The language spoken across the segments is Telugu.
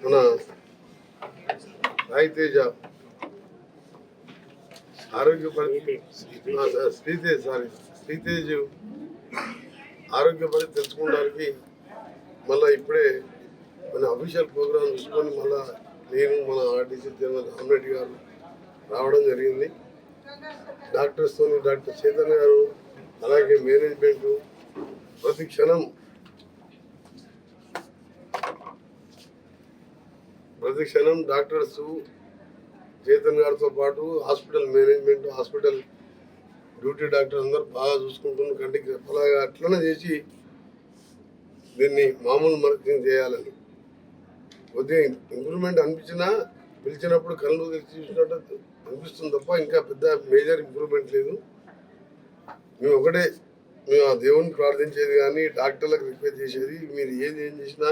మన సాయి తేజ ఆరోగ్య శ్రీతేజ్ ఆరోగ్య పరిస్థితి తెలుసుకోవడానికి మళ్ళీ ఇప్పుడే మన అఫీషియల్ ప్రోగ్రామ్ చూసుకొని మళ్ళీ నేను మన ఆర్టీసీ జనరల్ రామరెడ్డి గారు రావడం జరిగింది. డాక్టర్స్తో డాక్టర్ చైతన్య గారు అలాగే మేనేజ్మెంటు ప్రతి క్షణం డాక్టర్స్ చైతన్య గారితో పాటు hospital management, hospital duty doctor అందరూ బాగా చూసుకుంటున్న కంటికి రెప్పలాగా అట్లనే చేసి దీన్ని మామూలు మార్కెటింగ్ చేయాలని కొద్దిగా ఇంప్రూవ్మెంట్ అనిపించినా పిలిచినప్పుడు కళ్ళు తెచ్చి చూసినట్టు అనిపిస్తుంది తప్ప ఇంకా పెద్ద మేజర్ ఇంప్రూవ్మెంట్ లేదు. మేము ఆ దేవుని ప్రార్థించేది కానీ డాక్టర్లకు రిక్వెస్ట్ చేసేది మీరు ఏం చేసినా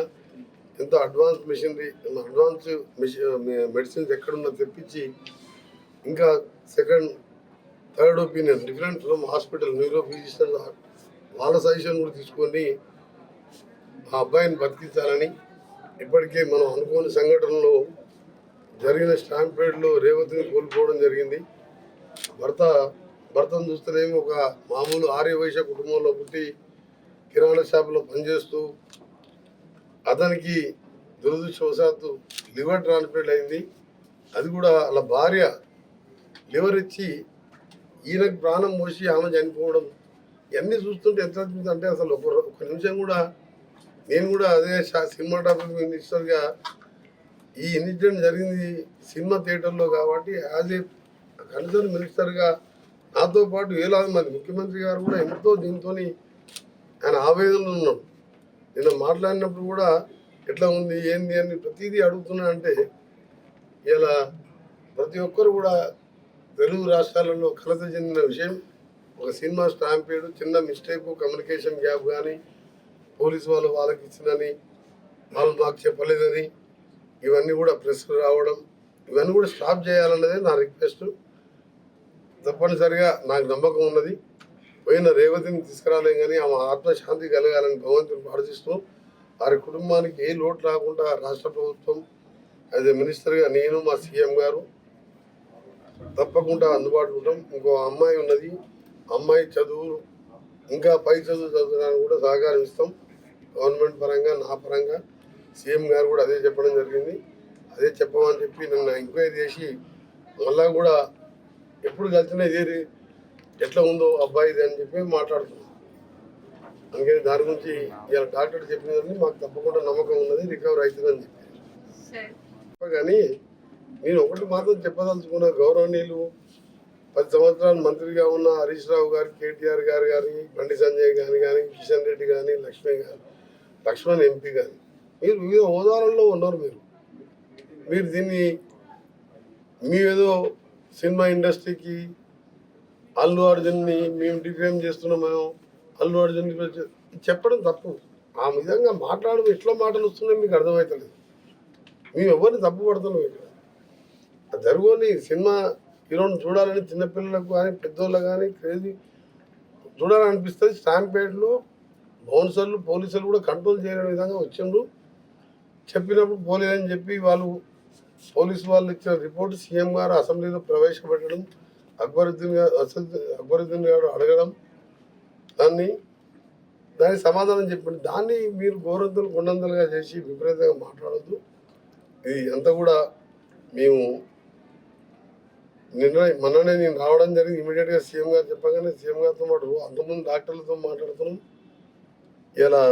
ఎంతో అడ్వాన్స్ మెడిసిన్స్ ఎక్కడున్నా తెప్పించి ఇంకా second third opinion different from hospital neuro physician వాళ్ళ సజెషన్ కూడా తీసుకొని ఆ అబ్బాయిని బతికించాలని ఇప్పటికే మనం అనుకోని సంఘటనలో జరిగిన స్టాంపేడ్లో రేవతిని కోల్పోవడం జరిగింది. భర్తను చూస్తేనేమో ఒక మామూలు ఆర్యవైశ్య కుటుంబంలో పుట్టి కిరాణా షాపులో పనిచేస్తూ అతనికి దురదృష్టవశాత్తు లివర్ ట్రాన్స్ప్లాంట్ అయింది. అది కూడా వాళ్ళ భార్య లివర్ ఇచ్చి ఈయనకు ప్రాణం పోసి ఆమె చనిపోవడం ఇవన్నీ చూస్తుంటే ఎంత అంటే అసలు ఒక నిమిషం కూడా నేను కూడా అదే సినిమాటోగ్రఫీ మినిస్టర్గా ఈ ఇన్సిడెంట్ జరిగింది సినిమా థియేటర్లో కాబట్టి యాజ్ ఏ కన్సర్న్ మినిస్టర్గా నాతో పాటు వేలాది మంది ముఖ్యమంత్రి గారు కూడా ఎంతో దీంతో ఆయన ఆవేదనలో ఉన్నాడు. నేను మాట్లాడినప్పుడు కూడా ఎట్లా ఉంది ఏంది అని ప్రతిదీ అడుగుతున్నా అంటే ఇలా ప్రతి ఒక్కరు కూడా తెలుగు రాష్ట్రాలలో కలత చెందిన విషయం ఒక సినిమా స్టాంపేడు చిన్న మిస్టేక్ కమ్యూనికేషన్ గ్యాప్ కానీ పోలీసు వాళ్ళకి ఇచ్చిందని వాళ్ళు మాకు చెప్పలేదని ఇవన్నీ కూడా ప్రెస్కు రావడం ఇవన్నీ కూడా స్టాప్ చేయాలన్నదే నా రిక్వెస్ట్. తప్పనిసరిగా నాకు నమ్మకం ఉన్నది. పోయిన రేవతిని తీసుకురాలేం కానీ ఆమె ఆత్మశాంతి కలగాలని భగవంతుని ప్రార్థిస్తూ వారి కుటుంబానికి ఏ లోటు రాకుండా రాష్ట్ర ప్రభుత్వం యాజ్ ఏ మినిస్టర్గా నేను మా సీఎం గారు తప్పకుండా అందుబాటులో ఉంటాం. ఇంకో అమ్మాయి ఉన్నది, అమ్మాయి చదువు ఇంకా పై చదువు చదువుతానికి కూడా సహకారం ఇస్తాం. గవర్నమెంట్ పరంగా నా పరంగా సీఎం గారు కూడా అదే చెప్పడం జరిగింది. అదే చెప్పమని చెప్పి నిన్న ఎంక్వైరీ చేసి మళ్ళా కూడా ఎప్పుడు కలిసినా ఇదే ఎట్లా ఉందో అబ్బాయిది అని చెప్పి మాట్లాడుతున్నాం. అందుకని దాని గురించి ఇలా డాక్టర్ చెప్పినదని మాకు తప్పకుండా నమ్మకం ఉన్నది, రికవర్ అవుతుందని చెప్పి. కానీ నేను ఒకటి మాత్రం చెప్పదలుచుకున్న గౌరవనీయులు 10 సంవత్సరాలు మంత్రిగా ఉన్న హరీష్ రావు గారు, కేటీఆర్ గారు కానీ, బండి సంజయ్ గారు కానీ, కిషన్ రెడ్డి కానీ, లక్ష్మణ్ ఎంపీ కానీ మీరు వివిధ హోదాలలో ఉన్నారు. మీరు దీన్ని ఏదో సినిమా ఇండస్ట్రీకి అల్లు అర్జున్ని మేము డిఫేమ్ చేస్తున్నాం, మేము అల్లు అర్జున్ చెప్పడం తప్పు. ఆ విధంగా మాట్లాడడం ఎట్లా మాటలు వస్తున్నాయి మీకు అర్థమవుతలేదు. మేము ఎవరిని తప్పు పడుతున్నాం. ఇక్కడ జరుగుని సినిమా హీరోని చూడాలని చిన్నపిల్లలకు కానీ పెద్దోళ్ళకు కానీ క్రేజీ చూడాలనిపిస్తుంది. స్టాంపేడ్లో బౌన్సర్లు పోలీసులు కూడా కంట్రోల్ చేయని విధంగా వచ్చిండ్రు. చెప్పినప్పుడు పోలేదని చెప్పి పోలీసు వాళ్ళు ఇచ్చిన రిపోర్టు సీఎం గారు అసెంబ్లీలో ప్రవేశపెట్టడం, అక్బరుద్దీన్ గారు అడగడం, దానికి సమాధానం చెప్పండి. దాన్ని మీరు గోరంతలు కొండంతలుగా చేసి విపరీతంగా మాట్లాడద్దు. ఇది అంతా కూడా మేము మొన్ననే నేను రావడం జరిగింది. ఇమీడియట్గా సీఎం గారు చెప్పగానే సీఎం గారితో పాటు అంతమంది డాక్టర్లతో మాట్లాడుతున్నాం. ఇలా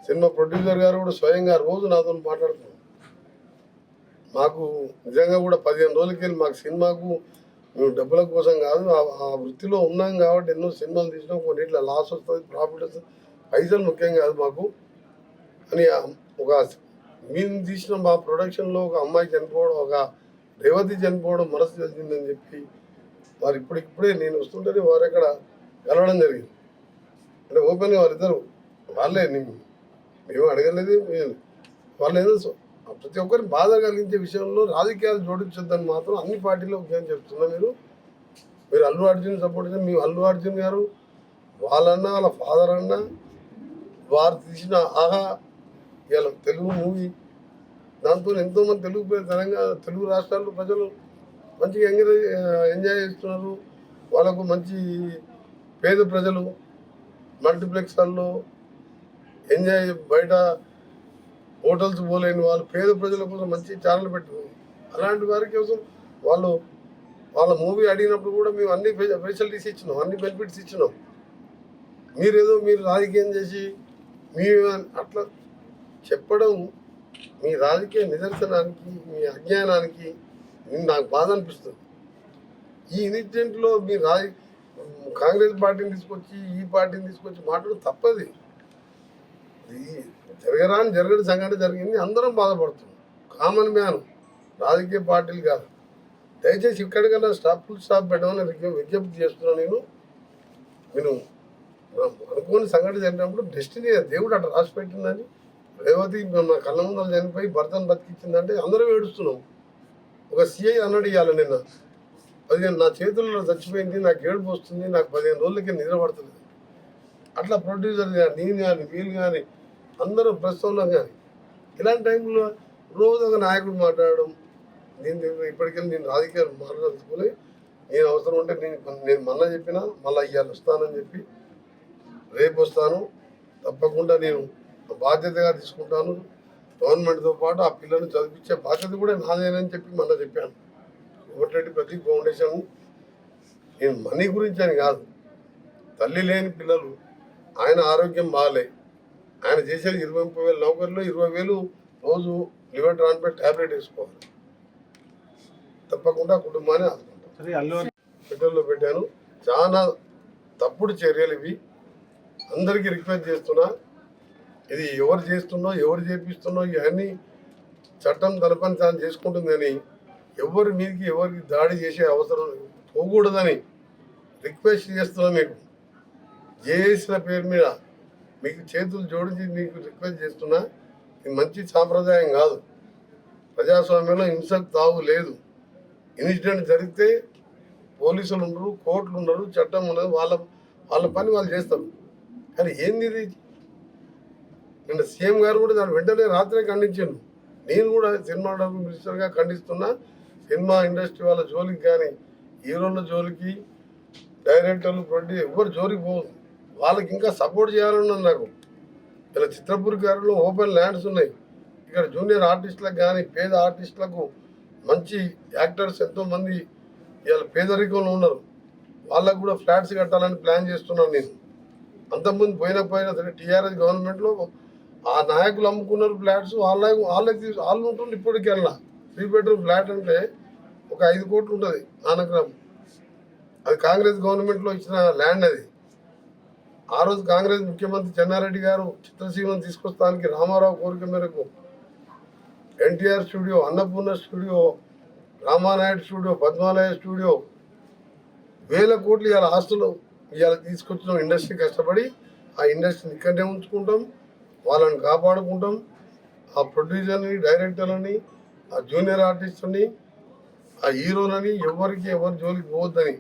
సినిమా ప్రొడ్యూసర్ గారు కూడా స్వయంగా రోజు నాతో మాట్లాడుతున్నాం. మాకు నిజంగా కూడా 15 రోజులకి వెళ్ళి మాకు సినిమాకు మేము డబ్బుల కోసం కాదు, ఆ వృత్తిలో ఉన్నాం కాబట్టి ఎన్నో సినిమాలు తీసినాం. కొన్నిట్లో లాస్ వస్తుంది, ప్రాఫిట్ వస్తుంది, పైసలు ముఖ్యం కాదు మాకు అని మేము తీసిన మా ప్రొడక్షన్లో ఒక అమ్మాయి చనిపోవడం, ఒక రేవతి చనిపోవడం మనసు తెలిసిందని చెప్పి వారు ఇప్పుడే నేను వస్తుంటేనే వారు ఎక్కడ కలవడం జరిగింది. అంటే ఓపెన్గా వారిద్దరు వాళ్ళే మేము అడగలేదు. వాళ్ళు ఏదో ప్రతి ఒక్కరిని బాధ కలిగించే విషయంలో రాజకీయాలు జోడించొద్దని మాత్రం అన్ని పార్టీలో ఏం చెప్తున్నా. మీరు అల్లు అర్జున్ సపోర్ట్ చేసి మీ అల్లు అర్జున్ గారు వాళ్ళన్నా వాళ్ళ ఫాదర్ అన్నా వారు తీసిన ఆహా ఇలా తెలుగు మూవీ దాంతో ఎంతోమంది తెలుగు రాష్ట్రాల్లో ప్రజలు మంచిగా ఎంజాయ్ చేస్తున్నారు. వాళ్ళకు మంచి పేద ప్రజలు మల్టీప్లెక్స్లలో ఎంజాయ్, బయట హోటల్స్ పోలేని వాళ్ళు పేద ప్రజల కోసం మంచి ఛానల్ పెట్టింది. అలాంటి వారి కోసం వాళ్ళ మూవీ అడిగినప్పుడు కూడా మేము అన్ని ఫెసిలిటీస్ ఇచ్చినాం, అన్ని బెనిఫిట్స్ ఇచ్చినాం. మీరు రాజకీయం చేసి అట్లా చెప్పడం మీ రాజకీయ నిదర్శనానికి, మీ అజ్ఞానానికి నాకు బాధ అనిపిస్తుంది. ఈ ఇన్సిడెంట్లో మీ కాంగ్రెస్ పార్టీని తీసుకొచ్చి ఈ పార్టీని తీసుకొచ్చి మాట్లాడడం తప్పది. జరగని సంఘటన జరిగింది, అందరం బాధపడుతున్నాం. కామన్ మ్యాన్, రాజకీయ పార్టీలు కాదు. దయచేసి ఇక్కడికన్నా స్టాప్ పెట్టమని విజ్ఞప్తి చేస్తున్నాను. నేను అనుకోని సంఘటన జరిగినప్పుడు డెస్టినీ దేవుడు అట్లా రాసి పెట్టిందని, రేవతి నా కళ్ళ ముందర చనిపోయి భర్తను బతికించిందంటే అందరం ఏడుస్తున్నాం. ఒక సిఐ అన్నాడు ఇవాళ నిన్న, 15 నా చేతుల్లో చచ్చిపోయింది, నాకు ఏడుపు వస్తుంది, నాకు 15 రోజులకి నిద్ర పడుతుంది. అట్లా ప్రొడ్యూసర్ కానీ, నేను కానీ, వీళ్ళు కానీ, అందరూ ప్రస్తుతంలో కానీ ఇలాంటి టైంలో రోజు ఒక నాయకుడు మాట్లాడడం, ఇప్పటికెళ్ళి నేను రాజకీయాలు మాట్లాడుకుని నేను అవసరం ఉంటే నేను మొన్న చెప్పినా మళ్ళీ ఇవాళ వస్తానని చెప్పి, రేపు వస్తాను తప్పకుండా, నేను బాధ్యతగా తీసుకుంటాను. గవర్నమెంట్తో పాటు ఆ పిల్లల్ని చదివించే బాధ్యత కూడా నాదేనని చెప్పి మొన్న చెప్పాను. కోమటిరెడ్డి ప్రదీప్ ఫౌండేషన్ నేను మనీ గురించి అని కాదు, తల్లి లేని పిల్లలు, ఆయన ఆరోగ్యం బాగాలే, ఆయన చేసేది 20-30 వేలు నౌకర్లో 20,000 రోజు లివర్ ట్రాన్స్ప్లాంట్ ట్యాబ్లెట్ వేసుకోవాలి. తప్పకుండా కుటుంబాన్ని ఆదుకుంటాం. ట్విట్టర్లో పెట్టాను. చాలా తప్పుడు చర్యలు ఇవి. అందరికీ రిక్వెస్ట్ చేస్తున్నా, ఇది ఎవరు చేస్తున్నో ఎవరు చేపిస్తున్నో ఇవన్నీ చట్టం తన పని తాను చేసుకుంటుందని, ఎవరి మీదకి ఎవరికి దాడి చేసే అవసరం పోకూడదని రిక్వెస్ట్ చేస్తున్నా. మీకు చేసిన పేరు మీద మీకు చేతులు జోడించి మీకు రిక్వెస్ట్ చేస్తున్నా. ఇది మంచి సాంప్రదాయం కాదు. ప్రజాస్వామ్యంలో హింసకు తావు లేదు. ఇన్సిడెంట్ జరిగితే పోలీసులు ఉండరు, కోర్టులు ఉండరు, చట్టం ఉండదు, వాళ్ళ పని వాళ్ళు చేస్తారు. కానీ ఏంది ఇది? నిన్న సీఎం గారు కూడా దాని వెంటనే రాత్రే ఖండించాను. నేను కూడా సినిమాటోగ్రఫీ మినిస్టర్గా ఖండిస్తున్నా. సినిమా ఇండస్ట్రీ వాళ్ళ జోలికి కానీ, హీరోల జోలికి, డైరెక్టర్లు, ప్రొడ్యూసర్ ఎవరు జోలికి పోదు. వాళ్ళకి ఇంకా సపోర్ట్ చేయాలన్నది నాకు. ఇలా చిత్రపూర్ గారిలో ఓపెన్ ల్యాండ్స్ ఉన్నాయి. ఇక్కడ జూనియర్ ఆర్టిస్టులకు కానీ, పేద ఆర్టిస్టులకు, మంచి యాక్టర్స్ ఎంతోమంది ఇవాళ పేదరికంలో ఉన్నారు. వాళ్ళకు కూడా ఫ్లాట్స్ కట్టాలని ప్లాన్ చేస్తున్నాను నేను. అంతకుముందు పోయినా సరే టీఆర్ఎస్ గవర్నమెంట్లో ఆ నాయకులు అమ్ముకున్నారు ఫ్లాట్స్. వాళ్ళు ఉంటుంది. ఇప్పటికెళ్ళా 3 బెడ్రూమ్ ఫ్లాట్ అంటే ఒక 5 కోట్లు ఉంటుంది నానగ్రామ్. అది కాంగ్రెస్ గవర్నమెంట్లో ఇచ్చిన ల్యాండ్. అది ఆ రోజు కాంగ్రెస్ ముఖ్యమంత్రి చెన్నారెడ్డి గారు చిత్రసీమను తీసుకొస్తానికి రామారావు కోరిక మేరకు NTR studio, Annapurna studio, Ramanaidu studio, Padmalaya studio, 1000 కోట్లు ఇవాళ ఆస్తులు ఇవాళ తీసుకొచ్చిన ఇండస్ట్రీ కష్టపడి ఆ ఇండస్ట్రీని ఇక్కడనే ఉంచుకుంటాం, వాళ్ళని కాపాడుకుంటాం. ఆ ప్రొడ్యూసర్ని, డైరెక్టర్లని, ఆ జూనియర్ ఆర్టిస్టుని, ఆ హీరోలని ఎవరి జోలికి పోవద్దని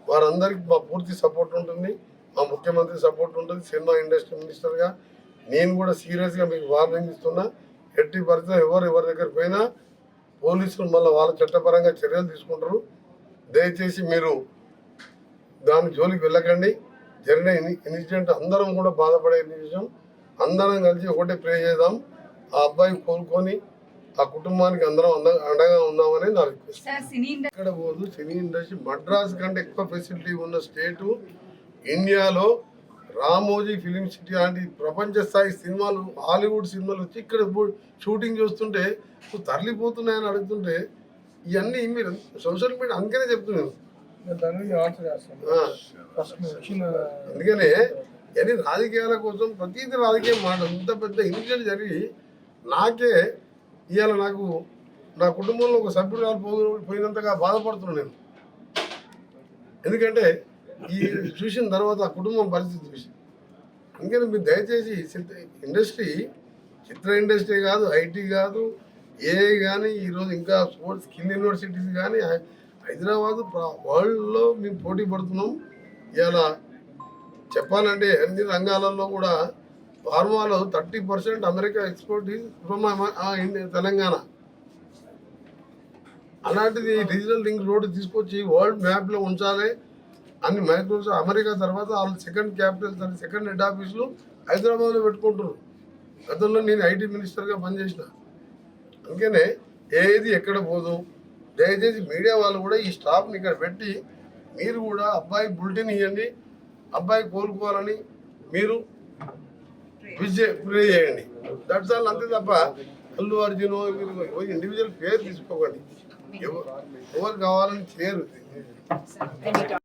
వారందరికీ మా పూర్తి సపోర్ట్ ఉంటుంది. మా ముఖ్యమంత్రి సపోర్ట్ ఉంటుంది. సినిమా ఇండస్ట్రీ మినిస్టర్గా నేను కూడా సీరియస్గా మీకు వార్నింగ్ ఇస్తున్నా. ఎట్టి పరిస్థితుల్లో ఎవరి దగ్గర పోయినా పోలీసులు మళ్ళీ వాళ్ళ చట్టపరంగా చర్యలు తీసుకుంటారు. దయచేసి మీరు దాని జోలికి వెళ్ళకండి. జరిగిన ఇన్సిడెంట్ అందరం కూడా బాధపడే విషయం. అందరం కలిసి ఒకటే ప్రే చేద్దాం. ఆ అబ్బాయి కోలుకొని ఆ కుటుంబానికి అందరం అండగా ఉన్నామని నా రిక్వెస్ట్. ఇక్కడ పోదు, సినీ ఇండస్ట్రీ మద్రాస్ కంటే ఎక్కువ ఫెసిలిటీ ఉన్న స్టేటు ఇండియాలో. రామోజీ ఫిలిం సిటీ లాంటి ప్రపంచ స్థాయి సినిమాలు, హాలీవుడ్ సినిమాలు వచ్చి ఇక్కడ షూటింగ్ చూస్తుంటే తరలిపోతున్నాయని అడుగుతుంటే ఇవన్నీ మీరు సోషల్ మీడియా అందుకనే చెప్తున్నాను. అందుకనే ఇవన్నీ రాజకీయాల కోసం ప్రతిదీ రాజకీయం మాట. ఇంత పెద్ద ఇన్సిడెంట్ జరిగి నాకే ఇవాళ నా కుటుంబంలో ఒక సభ్యురాలు పోయినంతగా బాధపడుతున్నాను నేను. ఎందుకంటే ఈ చూసిన తర్వాత ఆ కుటుంబం పరిస్థితి చూసి. అందుకని మీరు దయచేసి ఇండస్ట్రీ, చిత్ర ఇండస్ట్రీ కాదు, ఐటీ కాదు, ఏఐ కానీ, ఈరోజు ఇంకా స్పోర్ట్స్ స్కిల్ యూనివర్సిటీస్ కానీ హైదరాబాద్ వరల్డ్లో మేము పోటీ పడుతున్నాం. ఇలా చెప్పాలంటే అన్ని రంగాలలో కూడా ఫార్మాలో 30% America export is from Telangana. అలాంటిది రీజనల్ రింగ్ రోడ్ తీసుకొచ్చి వరల్డ్ మ్యాప్లో ఉంచాలి అని మైక్రోసాఫ్ట్ అమెరికా తర్వాత వాళ్ళ సెకండ్ క్యాపిటల్ సెకండ్ హెడ్ ఆఫీసులు హైదరాబాద్లో పెట్టుకుంటున్నారు. గతంలో నేను ఐటీ మినిస్టర్గా పనిచేసిన. అందుకనే ఏది ఎక్కడ పోదు. దయచేసి మీడియా వాళ్ళు కూడా ఈ స్టాఫ్ని ఇక్కడ పెట్టి మీరు కూడా అబ్బాయి బులెటిన్ ఇవ్వండి, అబ్బాయి కోలుకోవాలని మీరు ప్రే చేయండి. That's all. అంతే తప్ప అల్లు అర్జున్ ఇండివిజువల్ పేరు తీసుకోకండి. ఎవరు కావాలని చేయరు.